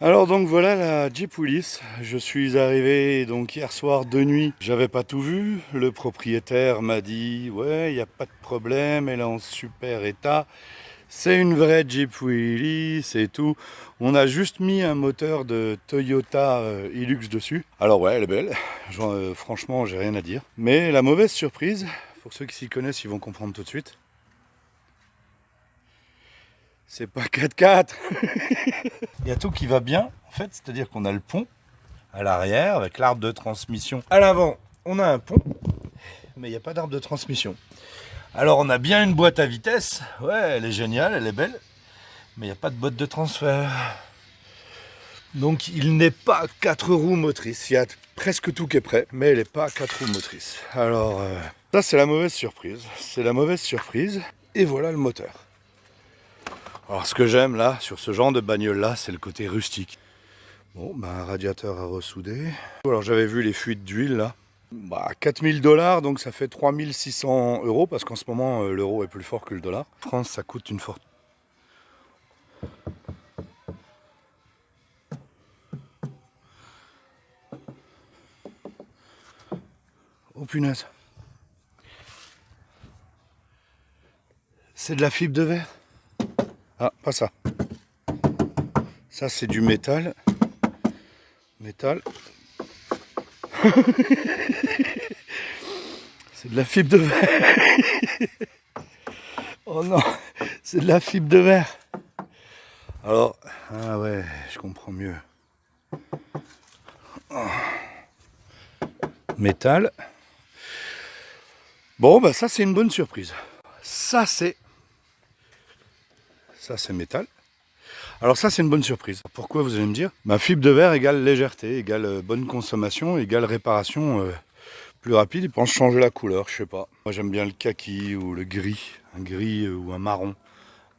Alors donc voilà la Jeep Willys, je suis arrivé donc hier soir de nuit, j'avais pas tout vu, le propriétaire m'a dit ouais il n'y a pas de problème, elle est en super état, c'est une vraie Jeep Willys et tout, on a juste mis un moteur de Toyota Hilux dessus, alors ouais elle est belle, franchement j'ai rien à dire, mais la mauvaise surprise, pour ceux qui s'y connaissent ils vont comprendre tout de suite, c'est pas 4x4. Il y a tout qui va bien, en fait, c'est-à-dire qu'on a le pont à l'arrière avec l'arbre de transmission. À l'avant, on a un pont, mais il n'y a pas d'arbre de transmission. Alors on a bien une boîte à vitesse, ouais, elle est géniale, elle est belle, mais il n'y a pas de boîte de transfert. Donc il n'est pas 4 roues motrices, il y a presque tout qui est prêt, mais elle n'est pas 4 roues motrices. Alors ça c'est la mauvaise surprise, et voilà le moteur. Alors ce que j'aime là, sur ce genre de bagnole là, c'est le côté rustique. Bon, bah, un radiateur à ressouder. Alors j'avais vu les fuites d'huile là. Bah, 4000 $, donc ça fait 3600 €, parce qu'en ce moment l'euro est plus fort que le dollar. En France ça coûte une fortune. Oh punaise. C'est de la fibre de verre. Ah, pas ça. Ça c'est du métal. Métal. C'est de la fibre de verre. Oh non, c'est de la fibre de verre. Alors, ah ouais, je comprends mieux. Oh. Métal. Bon, bah ça c'est une bonne surprise. Ça c'est métal. Alors ça c'est une bonne surprise. Pourquoi vous allez me dire? Ma fibre de verre égale légèreté, égale bonne consommation, égale réparation plus rapide. Ils pensent changer la couleur, je sais pas. Moi j'aime bien le kaki ou le gris, un gris ou un marron.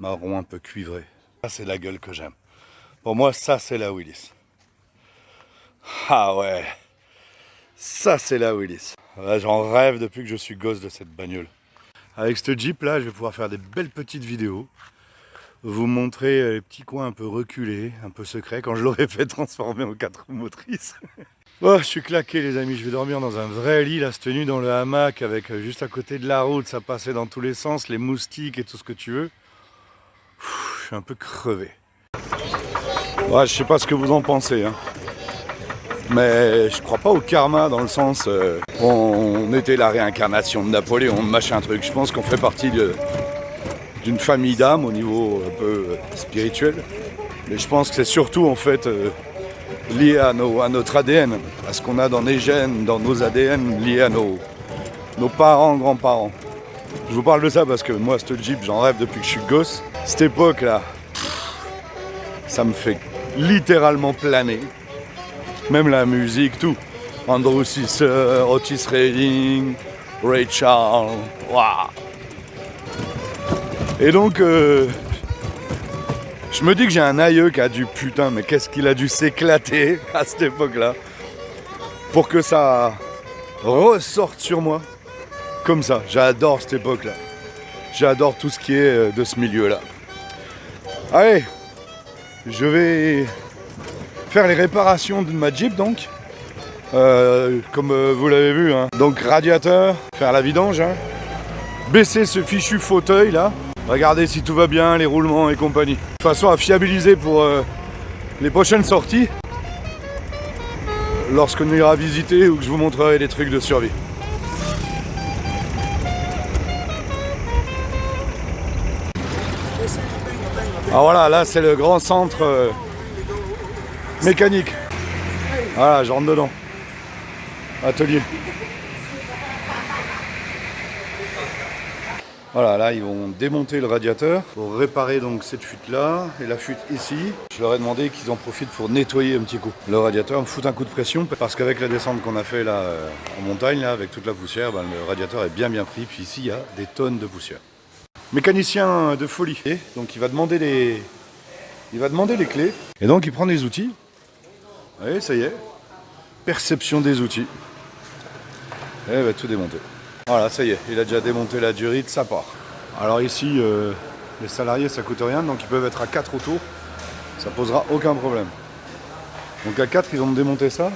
Marron un peu cuivré. Ça c'est la gueule que j'aime. Pour moi ça c'est la Willys. Ah ouais, ça c'est la Willys. J'en rêve depuis que je suis gosse de cette bagnole. Avec ce Jeep là je vais pouvoir faire des belles petites vidéos. Vous montrer les petits coins un peu reculés, un peu secrets, quand je l'aurais fait transformer en 4 roues motrices. Oh, je suis claqué les amis, je vais dormir dans un vrai lit, là, cette nuit dans le hamac, avec juste à côté de la route, ça passait dans tous les sens, les moustiques et tout ce que tu veux. Je suis un peu crevé. Ouais, je sais pas ce que vous en pensez, hein. Mais je crois pas au karma dans le sens, on était la réincarnation de Napoléon, machin truc. Je pense qu'on fait partie d'une famille d'âmes au niveau un peu spirituel. Mais je pense que c'est surtout en fait lié à notre ADN, à ce qu'on a dans les gènes, dans nos ADN, lié à nos parents, grands-parents. Je vous parle de ça parce que moi, ce Jeep, j'en rêve depuis que je suis gosse. Cette époque-là, ça me fait littéralement planer. Même la musique, tout. Andrew Sisser, Otis Redding, Ray Charles, waouh. Et donc, je me dis que j'ai un aïeux qui a dû, putain, mais qu'est-ce qu'il a dû s'éclater à cette époque-là pour que ça ressorte sur moi comme ça. J'adore cette époque-là. J'adore tout ce qui est de ce milieu-là. Allez, je vais faire les réparations de ma Jeep donc. Comme vous l'avez vu, hein. Donc radiateur, faire la vidange, hein. Baisser ce fichu fauteuil là. Regardez si tout va bien, les roulements et compagnie. De façon à fiabiliser pour les prochaines sorties. Lorsqu'on ira visiter ou que je vous montrerai des trucs de survie. Alors voilà, là c'est le grand centre mécanique. Voilà, je rentre dedans. Atelier. Voilà, là ils vont démonter le radiateur pour réparer donc cette fuite là et la fuite ici. Je leur ai demandé qu'ils en profitent pour nettoyer un petit coup le radiateur, me foutre un coup de pression parce qu'avec la descente qu'on a fait là en montagne là, avec toute la poussière, ben, le radiateur est bien pris. Puis ici il y a des tonnes de poussière. Mécanicien de folie. Et donc il va demander les clés et donc il prend des outils. Oui, ça y est. Perception des outils. Et il va tout démonter. Voilà, ça y est, il a déjà démonté la durite, ça part. Alors ici, les salariés, ça coûte rien, donc ils peuvent être à 4 autour. Ça posera aucun problème. Donc à 4, ils ont démonté ça.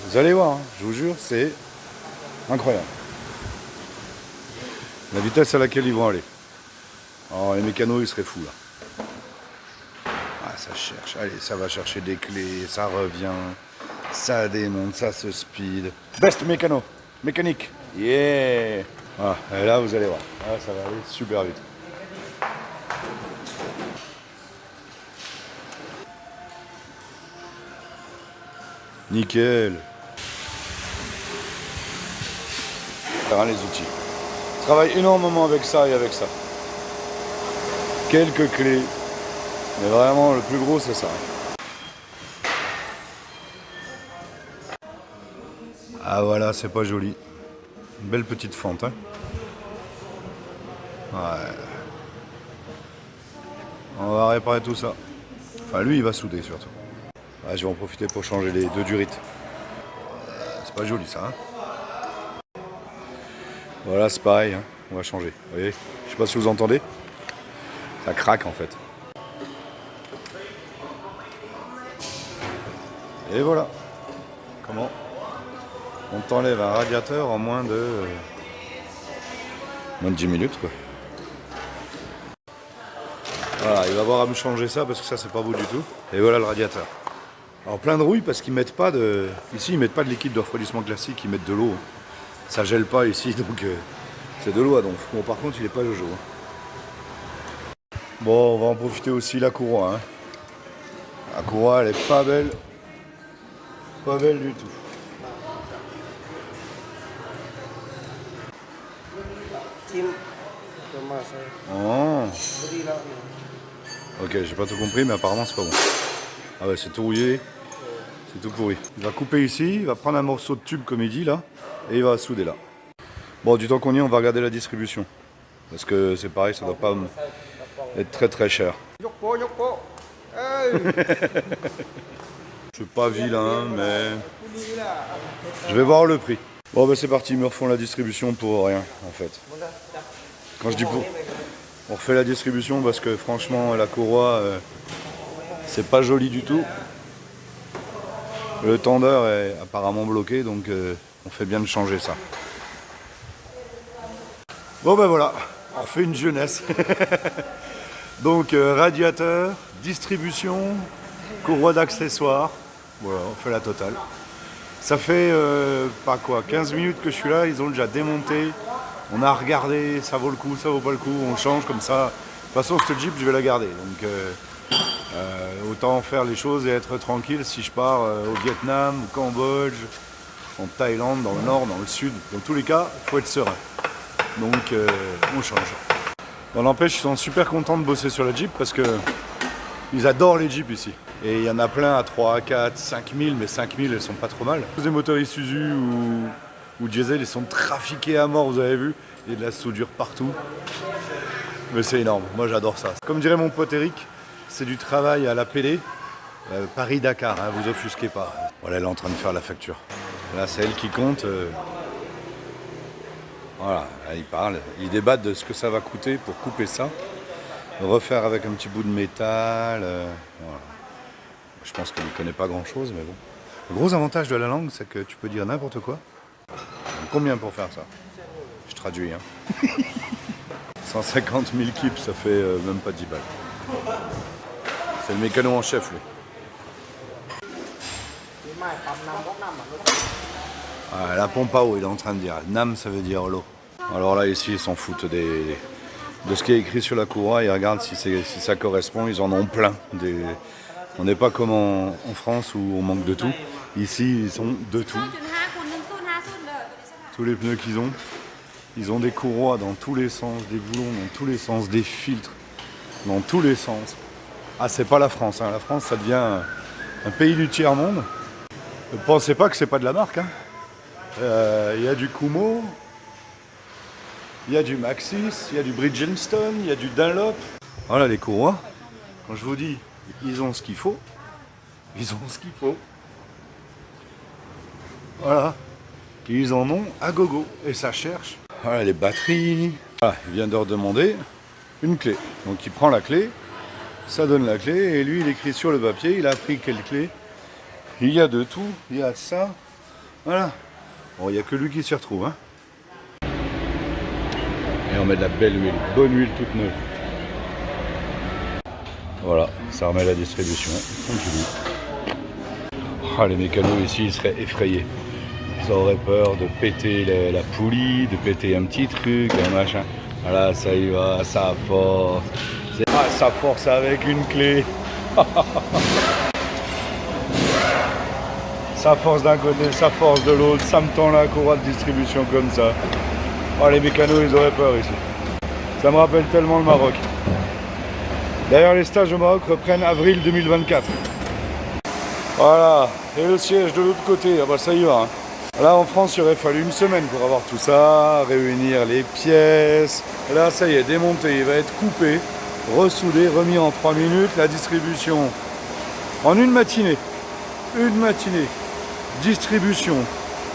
Vous allez voir, hein, je vous jure, c'est incroyable. La vitesse à laquelle ils vont aller. Alors les mécanos, ils seraient fous là. Ah, ça cherche. Allez, ça va chercher des clés, ça revient, ça démonte, ça se speed. Best mécano, mécanique. Yeah. Voilà, et là, vous allez voir. Ah, ça va aller super vite. Nickel. Les outils. Je travaille énormément avec ça et avec ça. Quelques clés. Mais vraiment, le plus gros, c'est ça. Ah voilà, c'est pas joli. Une belle petite fente. Hein. Ouais. On va réparer tout ça. Enfin, lui, il va souder surtout. Ah, je vais en profiter pour changer les deux durites. C'est pas joli ça. Hein. Voilà, c'est pareil. Hein. On va changer. Vous voyez, je sais pas si vous entendez. Ça craque en fait. Et voilà. Comment on t'enlève un radiateur en moins de 10 minutes quoi. Voilà, il va avoir à me changer ça parce que ça c'est pas beau du tout. Et voilà le radiateur. Alors plein de rouille parce qu'ils mettent pas de. Ici ils mettent pas de liquide de refroidissement classique, ils mettent de l'eau. Ça gèle pas ici donc c'est de l'eau à donf. Bon par contre il est pas jojo. Bon on va en profiter aussi la courroie. Hein. La courroie elle est pas belle. Pas belle du tout. Oh. Ok, j'ai pas tout compris, mais apparemment c'est pas bon. Ah ouais, c'est tout rouillé, c'est tout pourri. Il va couper ici, il va prendre un morceau de tube comme il dit là, et il va souder là. Bon, du temps qu'on y est, on va regarder la distribution. Parce que c'est pareil, ça doit pas être très très cher. C'est pas vilain, mais je vais voir le prix. Bon bah c'est parti, ils me refont la distribution pour rien en fait. Quand je dis pour... On refait la distribution parce que franchement la courroie c'est pas joli du tout. Le tendeur est apparemment bloqué donc on fait bien de changer ça. Bon ben voilà, on fait une jeunesse. Donc radiateur, distribution, courroie d'accessoires, voilà on fait la totale. Ça fait pas quoi, 15 minutes que je suis là, ils ont déjà démonté. On a regardé, ça vaut le coup, ça vaut pas le coup, on change comme ça. De toute façon, cette Jeep, je vais la garder. Donc, autant faire les choses et être tranquille si je pars au Vietnam, au Cambodge, en Thaïlande, dans le nord, dans le sud. Dans tous les cas, il faut être serein. Donc, on change. Bon, n'empêche, ils sont super contents de bosser sur la Jeep parce que ils adorent les Jeeps ici. Et il y en a plein à 3, 4, 5000, mais 5000, elles sont pas trop mal. Les moteurs Isuzu ou diesel, ils sont trafiqués à mort, vous avez vu. Il y a de la soudure partout. Mais c'est énorme, moi j'adore ça. Comme dirait mon pote Eric, c'est du travail à la pélée. Paris-Dakar, hein, vous offusquez pas. Voilà, elle est en train de faire la facture. Là, c'est elle qui compte. Voilà, là, ils parlent. Ils débattent de ce que ça va coûter pour couper ça. Refaire avec un petit bout de métal. Voilà. Je pense qu'il ne connaît pas grand-chose, mais bon. Le gros avantage de la langue, c'est que tu peux dire n'importe quoi. Combien pour faire ça? Je traduis. Hein. 150 000 kips, ça fait même pas 10 balles. C'est le mécano en chef, lui. Ah, la pompe à eau, il est en train de dire. Nam, ça veut dire l'eau. Alors là, ici, ils s'en foutent de ce qui est écrit sur la courroie. Ils regardent si ça correspond. Ils en ont plein. On n'est pas comme en France où on manque de tout. Ici, ils ont de tout. Tous les pneus qu'ils ont. Ils ont des courroies dans tous les sens, des boulons dans tous les sens, des filtres dans tous les sens. Ah, c'est pas la France. Hein. La France, ça devient un pays du tiers-monde. Ne pensez pas que c'est pas de la marque. Hein. Y a du Kumho, il y a du Maxxis, il y a du Bridgestone, il y a du Dunlop. Voilà les courroies. Quand je vous dis, ils ont ce qu'il faut. Ils ont ce qu'il faut. Voilà. Ils en ont à gogo. Et ça cherche. Voilà les batteries. Voilà, il vient de redemander une clé. Donc il prend la clé, ça donne la clé, et lui il écrit sur le papier, il a appris quelle clé. Il y a de tout, il y a de ça, voilà. Bon, il n'y a que lui qui s'y retrouve, hein. Et on met de la belle huile, bonne huile toute neuve. Voilà, ça remet la distribution, comme tu dis. Ah, les mécanos ici, ils seraient effrayés. Ils auraient peur de péter la poulie, de péter un petit truc, un machin. Voilà, ça y va, ça force. Ah, ça force avec une clé. Ça force d'un côté, ça force de l'autre, ça me tend la courroie de distribution comme ça. Oh, les mécanos, ils auraient peur ici. Ça me rappelle tellement le Maroc. D'ailleurs, les stages au Maroc reprennent avril 2024. Voilà, et le siège de l'autre côté, ah bah ça y va. Hein. Là, en France, il aurait fallu une semaine pour avoir tout ça, réunir les pièces. Là, ça y est, démonté, il va être coupé, ressoudé, remis en 3 minutes. La distribution en une matinée. Une matinée. Distribution,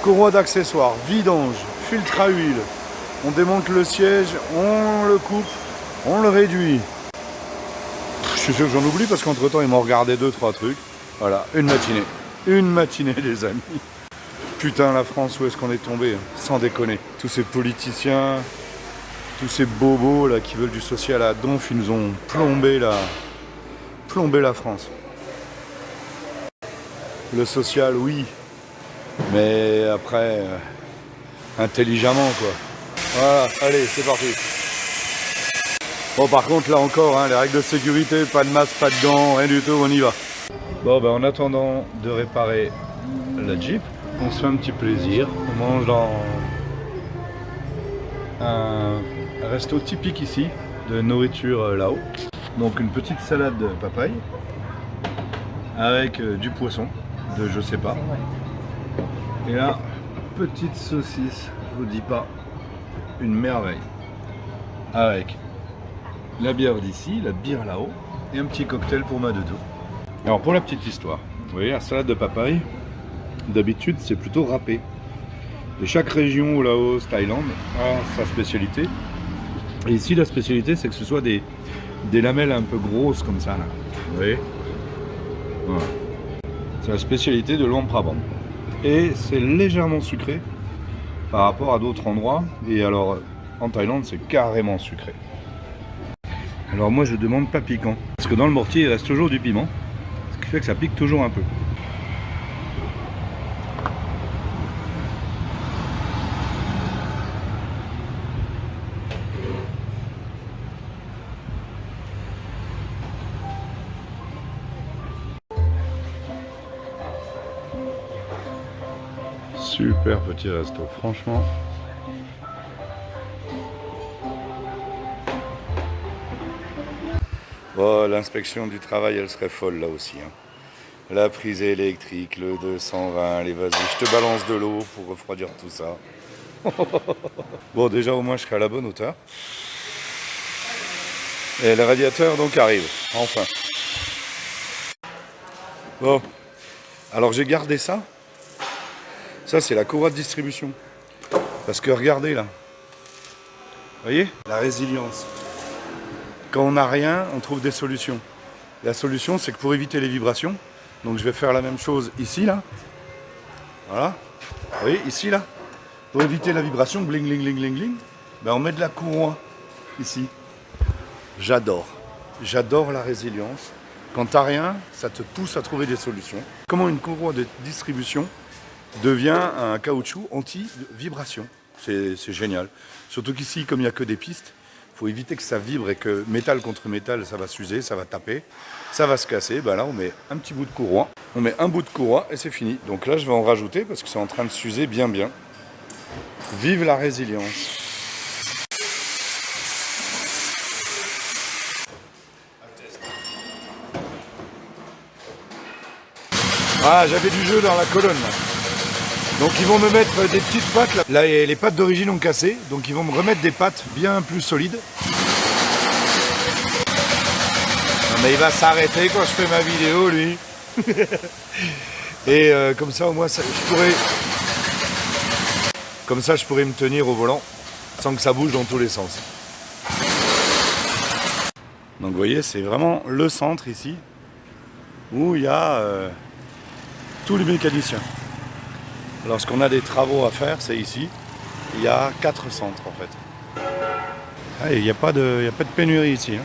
courroie d'accessoires, vidange, filtre à huile. On démonte le siège, on le coupe, on le réduit. Je suis sûr que j'en oublie parce qu'entre temps ils m'ont regardé 2-3 trucs. Voilà, une matinée. Une matinée les amis. Putain la France, où est-ce qu'on est tombé, hein, sans déconner. Tous ces politiciens, tous ces bobos là qui veulent du social à donf, ils nous ont plombé la France. Le social oui, mais après intelligemment quoi. Voilà, allez, c'est parti. Bon, par contre, là encore, hein, les règles de sécurité, pas de masque, pas de gants, rien du tout, on y va. Bon, ben, en attendant de réparer la Jeep, on se fait un petit plaisir. On mange dans un resto typique ici, de nourriture là-haut. Donc, une petite salade de papaye avec du poisson, de je sais pas. Et là, petite saucisse, je vous dis pas, une merveille. Avec la bière d'ici, la bière là-haut, et un petit cocktail pour ma doudou. Alors pour la petite histoire, vous voyez la salade de papaye, d'habitude c'est plutôt râpé. Et chaque région, au Laos, Thaïlande, a sa spécialité. Et ici la spécialité c'est que ce soit des lamelles un peu grosses comme ça là. Vous voyez, voilà. C'est la spécialité de l'Uon Prabang. Et c'est légèrement sucré par rapport à d'autres endroits. Et alors en Thaïlande c'est carrément sucré. Alors moi je demande pas piquant, parce que dans le mortier il reste toujours du piment, ce qui fait que ça pique toujours un peu. Super petit resto, franchement. Oh, l'inspection du travail, elle serait folle là aussi. Hein. La prise électrique, le 220, les vas-y, je te balance de l'eau pour refroidir tout ça. Bon, déjà au moins je serai à la bonne hauteur. Et le radiateur donc arrive, enfin. Bon, alors j'ai gardé ça. Ça c'est la courroie de distribution. Parce que regardez là. Vous voyez? La résilience. Quand on n'a rien, on trouve des solutions. La solution, c'est que pour éviter les vibrations, donc je vais faire la même chose ici, là. Voilà. Vous voyez, ici, là. Pour éviter la vibration, bling, bling, bling, bling, bling, ben on met de la courroie ici. J'adore. J'adore la résilience. Quand t'as rien, ça te pousse à trouver des solutions. Comment une courroie de distribution devient un caoutchouc anti-vibration. C'est génial. Surtout qu'ici, comme il n'y a que des pistes, il faut éviter que ça vibre et que métal contre métal, ça va s'user, ça va taper, ça va se casser. Ben là, on met un petit bout de courroie. On met un bout de courroie et c'est fini. Donc là, je vais en rajouter parce que c'est en train de s'user bien. Vive la résilience. Ah, j'avais du jeu dans la colonne. Là. Donc ils vont me mettre des petites pattes là. Là les pattes d'origine ont cassé, donc ils vont me remettre des pattes bien plus solides. Non, mais il va s'arrêter quand je fais ma vidéo lui. Et comme ça au moins je pourrais me tenir au volant sans que ça bouge dans tous les sens. Donc vous voyez, c'est vraiment le centre ici, où il y a tous les mécaniciens. Lorsqu'on a des travaux à faire, c'est ici. Il y a 4 centres en fait. Ah, il n'y a pas de pénurie ici. Hein.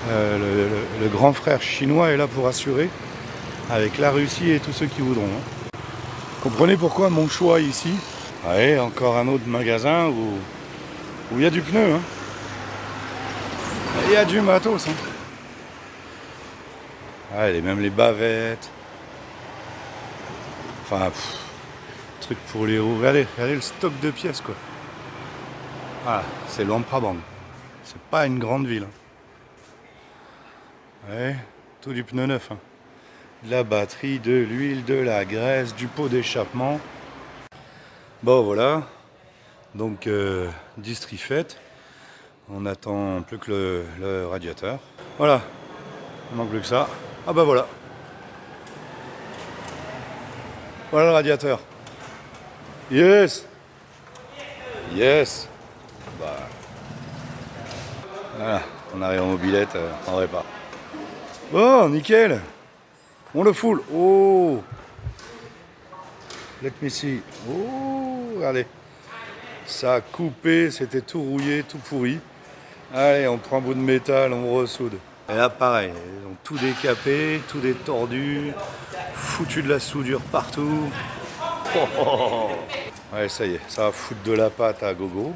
Le grand frère chinois est là pour assurer, avec la Russie et tous ceux qui voudront. Hein. Comprenez pourquoi mon choix ici. Allez, encore un autre magasin où il y a du pneu. Hein. Il y a du matos. Hein. Allez, même les bavettes. Enfin, truc pour les roues. Regardez le stock de pièces quoi. Voilà, c'est l'Ampraband. C'est pas une grande ville. Hein. Ouais, tout du pneu neuf. Hein. De la batterie, de l'huile, de la graisse, du pot d'échappement. Bon voilà. Donc distri fait. On attend plus que le radiateur. Voilà. Il manque plus que ça. Ah bah voilà. Voilà le radiateur. Yes. Yes. Bah. Voilà. On arrive en mobilette, en répa. Bon, nickel. On le foule. Oh. Let me see. Oh, regardez. Ça a coupé, c'était tout rouillé, tout pourri. Allez, on prend un bout de métal, on ressoude. Et là, pareil, ils ont tout décapé, tout détordu, foutu de la soudure partout. Oh, oh, oh. Ouais, ça y est, ça va foutre de la pâte à gogo.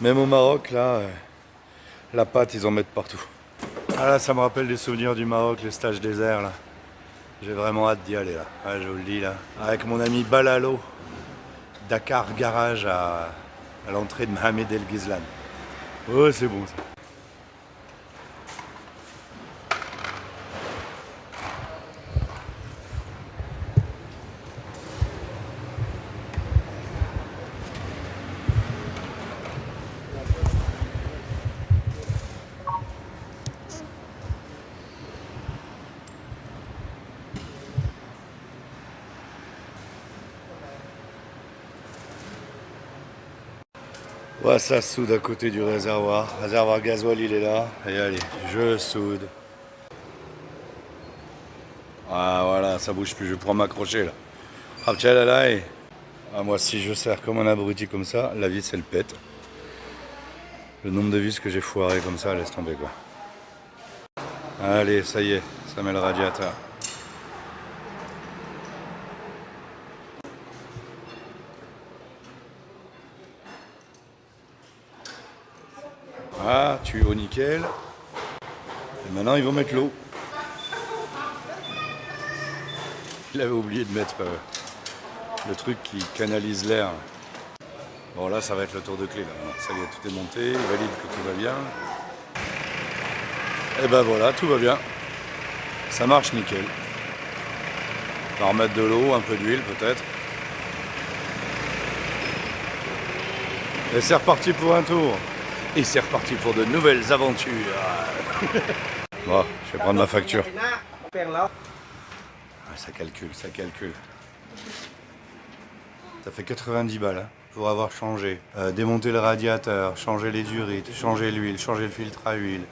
Même au Maroc, là, la pâte, ils en mettent partout. Ah là, ça me rappelle des souvenirs du Maroc, les stages déserts, là. J'ai vraiment hâte d'y aller, là. Ah, je vous le dis, là. Avec mon ami Balalo, Dakar Garage à l'entrée de Mohamed El Ghizlan. Oh, c'est bon, ça. Ouais, ça soude à côté du réservoir. Réservoir gasoil, il est là. Et allez, je soude. Ah voilà, ça bouge plus, je pourrais m'accrocher là. Ah, tiens, là, et... Ah, moi, si je serre comme un abruti comme ça, la vis elle pète. Le nombre de vis que j'ai foiré comme ça, laisse tomber quoi. Allez, ça y est, ça met le radiateur. Ah, tuyau nickel. Et maintenant, ils vont mettre l'eau. Il avait oublié de mettre le truc qui canalise l'air. Bon, là, ça va être le tour de clé. Là. Ça y est, tout est monté. Il valide que tout va bien. Et ben voilà, tout va bien. Ça marche nickel. On va remettre de l'eau, un peu d'huile peut-être. Et c'est reparti pour un tour. Et c'est reparti pour de nouvelles aventures. Bon, je vais prendre ma facture. Ah, ça calcule, ça calcule. Ça fait 90 balles hein, pour avoir changé. Démonter le radiateur, changer les durites, changer l'huile, changer le filtre à huile.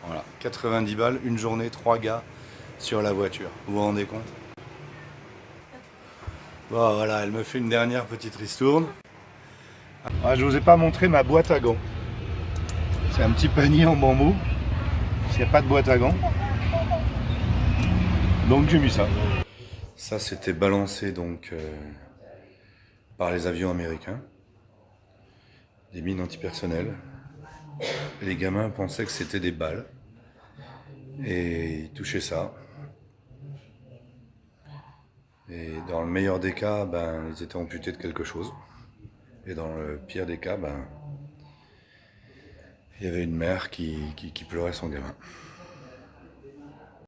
Voilà, 90 balles, une journée, 3 gars sur la voiture. Vous vous rendez compte? Bon voilà, elle me fait une dernière petite ristourne. Ah, je vous ai pas montré ma boîte à gants. C'est un petit panier en bambou. Il n'y a pas de boîte à gants. Donc j'ai mis ça. Ça c'était balancé donc par les avions américains. Des mines antipersonnelles. Les gamins pensaient que c'était des balles. Et ils touchaient ça. Et dans le meilleur des cas, ben, ils étaient amputés de quelque chose. Et dans le pire des cas, ben, il y avait une mère qui pleurait son gamin.